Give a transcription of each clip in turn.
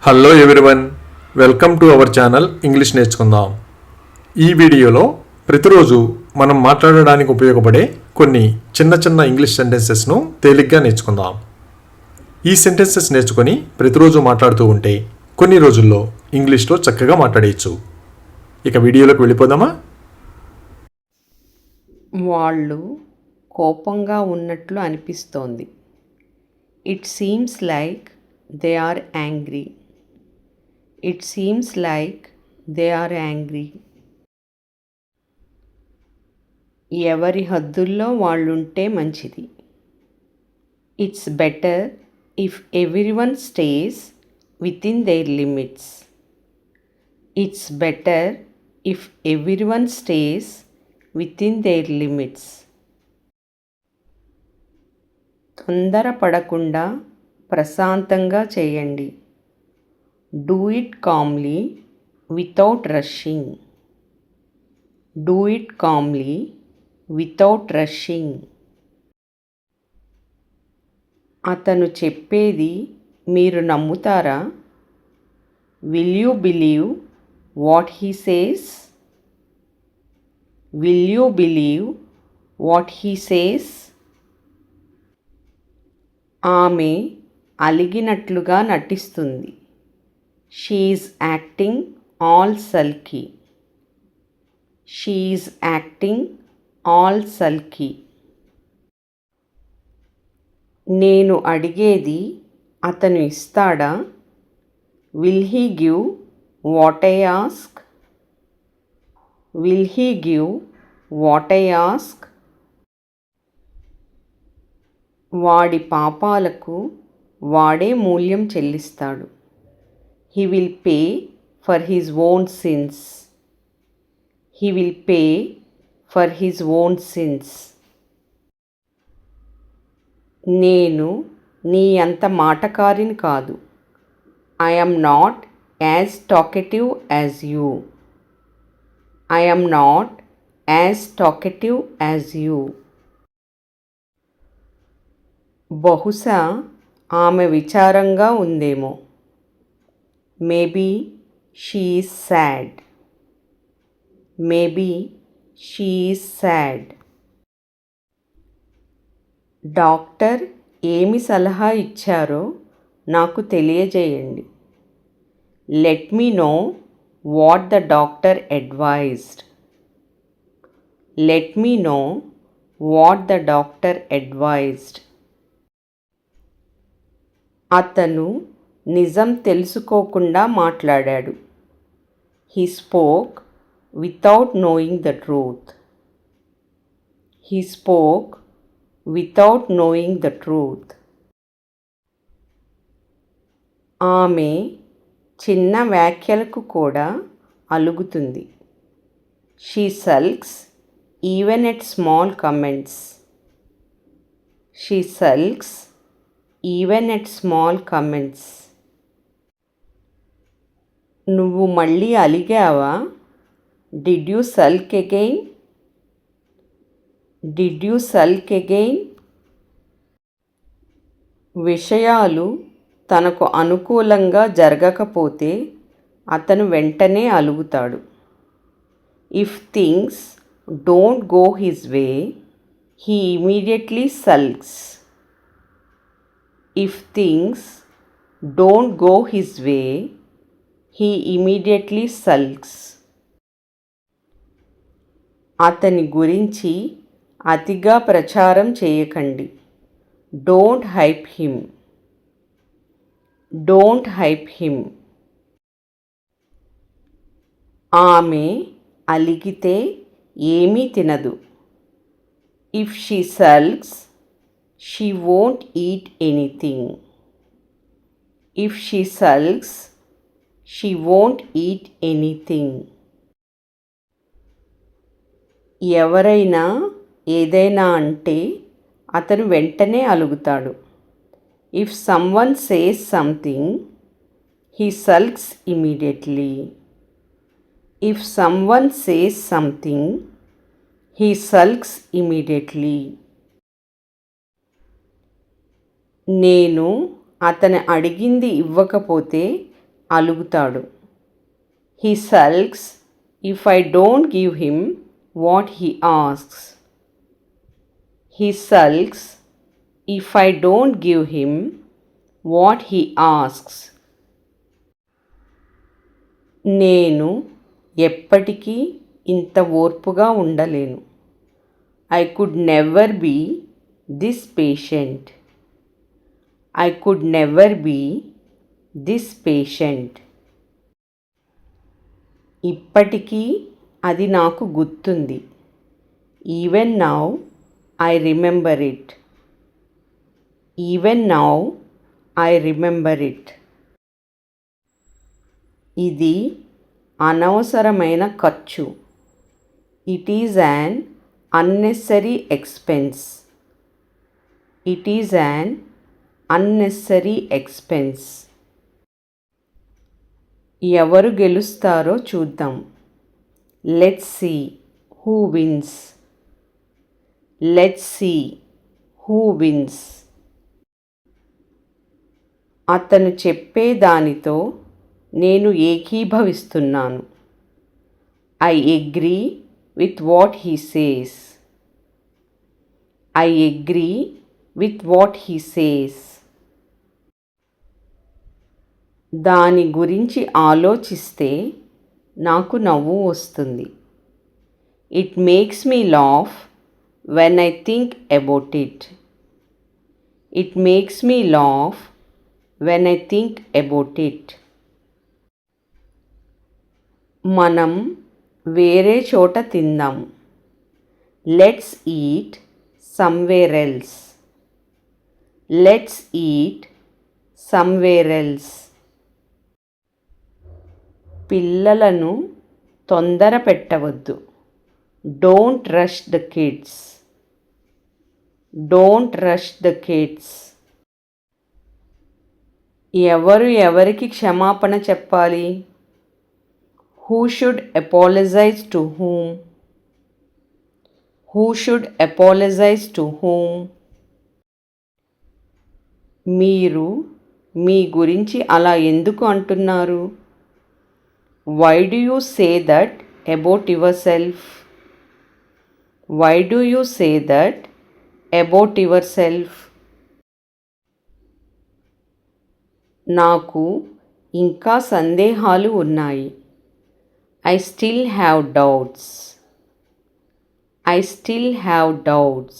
Hello everyone, welcome to our channel English నేర్చుకుందాం. ఈ వీడియోలో ప్రతిరోజు మనం మాట్లాడడానికి ఉపయోగపడే కొన్ని చిన్న చిన్న ఇంగ్లీష్ సెంటెన్సెస్ను తేలిగ్గా నేర్చుకుందాం. ఈ సెంటెన్సెస్ నేర్చుకొని ప్రతిరోజు మాట్లాడుతూ ఉంటే కొన్ని రోజుల్లో ఇంగ్లీష్లో చక్కగా మాట్లాడేయచ్చు. ఇక వీడియోలోకి వెళ్ళిపోదామా? వాళ్ళు కోపంగా ఉన్నట్లు అనిపిస్తోంది. It seems like they are angry. It seems like they are angry. ఎవరి హద్దుల్లో వాళ్ళుంటే మంచిది. It's better if everyone stays within their limits. It's better if everyone stays within their limits. తొందరపడకుండా ప్రశాంతంగా చేయండి. Do it calmly without rushing. Do it calmly without rushing. అతను చెప్పేది మీరు నమ్ముతారా? Will you believe what he says? Will you believe what he says? ఆమె అలిగినట్లుగా నటిస్తుంది. She is acting all sulky. She is acting all sulky. నేను అడిగేది అతను ఇస్తాడా? Will he give what I ask? Will he give what I ask? వాడి పాపాలకు వాడే మూల్యం చెల్లిస్తాడు. He will pay for his own sins. He will pay for his own sins. నేను నీ అంత మాటకారిని కాదు. I am not as talkative as you. I am not as talkative as you. బహుశా ఆమె విచారంగా ఉందేమో. Maybe she is sad. Maybe she is sad. Doctor ఏమి సలహా ఇచ్చారో నాకు తెలియజేయండి. Let me know what the doctor advised. Let me know what the doctor advised. అతను నిజం తెలుసుకోకుండా మాట్లాడాడు. He spoke without knowing the truth. He spoke without knowing the truth. ఆమె చిన్న వ్యాఖ్యలకు కూడా అలుగుతుంది. She sulks even at small comments. She sulks even at small comments. నువ్వు మళ్ళీ అలిగావా? Did you sulk again? Did you sulk again? విషయాలు తనకు అనుకూలంగా జరగకపోతే అతను వెంటనే అలుగుతాడు. If things don't go his way, he immediately sulks. If things don't go his way, he immediately sulks. అతని గురించి అతిగా ప్రచారం చేయకండి. Don't hype him. Don't hype him. ఆమె అలిగితే ఏమీ తినదు. If she sulks, she won't eat anything. If she sulks, she won't eat anything. ఎవరైనా ఏదైనా అంటే అతను వెంటనే అలుగుతాడు. If someone says something, he sulks immediately. If someone says something, he sulks immediately. నేను అతను అడిగింది ఇవ్వకపోతే అలుగుతాడు. He sulks if I don't give him what he asks. He sulks if I don't give him what he asks. నేను ఎప్పటికీ ఇంత ఓర్పుగా ఉండలేను. I could never be this patient. I could never be this patient. ఇప్పటికీ అది నాకు గుర్తుంది. Even now I remember it. Even now I remember it. ఇది అనవసరమైన ఖర్చు. It is an unnecessary expense. It is an unnecessary expense. ఎవరు గెలుస్తారో చూద్దాం. Let's see who wins. Let's see who wins. అతను చెప్పే దానితో నేను ఏకీభవిస్తున్నాను. I agree with what he says. I agree with what he says. దాని గురించి ఆలోచిస్తే నాకు నవ్వు వస్తుంది. It makes me laugh when I think about it. It makes me laugh when I think about it. మనం వేరే చోట తిందాం. Let's eat somewhere else. Let's eat somewhere else. పిల్లలను తొందర పెట్టవద్దు. Don't rush the kids. Don't rush the kids. ఎవరు ఎవరికి క్షమాపణ చెప్పాలి? Who should apologize to whom? Who should apologize to whom? మీరు మీ గురించి అలా ఎందుకు అంటున్నారు? Why do you say that about yourself? Why do you say that about yourself? నాకు ఇంకా సందేహాలు ఉన్నాయి. I still have doubts. I still have doubts.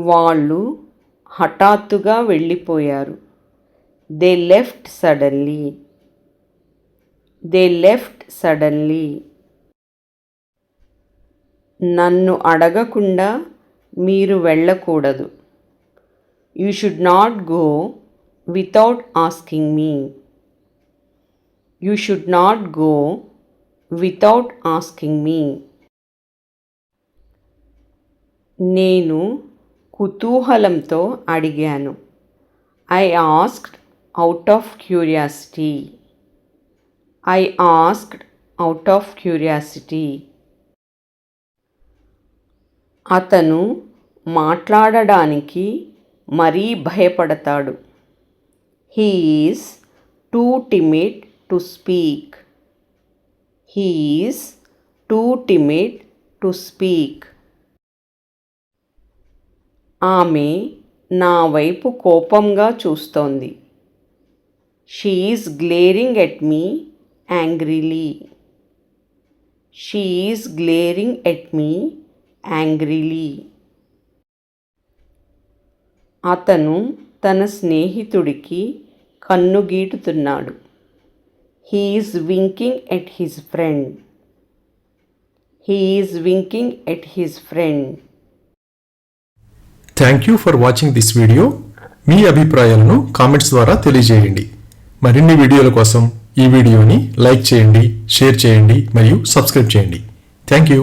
వాళ్ళు హఠాత్తుగా వెళ్ళిపోయారు. They left suddenly. They left suddenly. నన్ను అడగకుండా మీరు వెళ్ళకూడదు. You should not go without asking me. You should not go without asking me. నేను కుతూహలంతో అడిగాను. I asked out of curiosity. I asked out of curiosity. అతను మాట్లాడడానికి మరీ భయపడతాడు. He is too timid to speak. He is too timid to speak. ఆమె నా వైపు కోపంగా చూస్తోంది. She is glaring at me angrily. She is glaring at me angrily. అతను తన స్నేహితుడికి కన్ను గీటుతున్నాడు. He is winking at his friend. He is winking at his friend. Thank you for watching this video. మీ అభిప్రాయాలను కామెంట్స్ ద్వారా తెలియజేయండి. మరిన్ని వీడియోల కోసం ఈ వీడియోని లైక్ చేయండి, షేర్ చేయండి మరియు సబ్స్క్రైబ్ చేయండి. Thank you.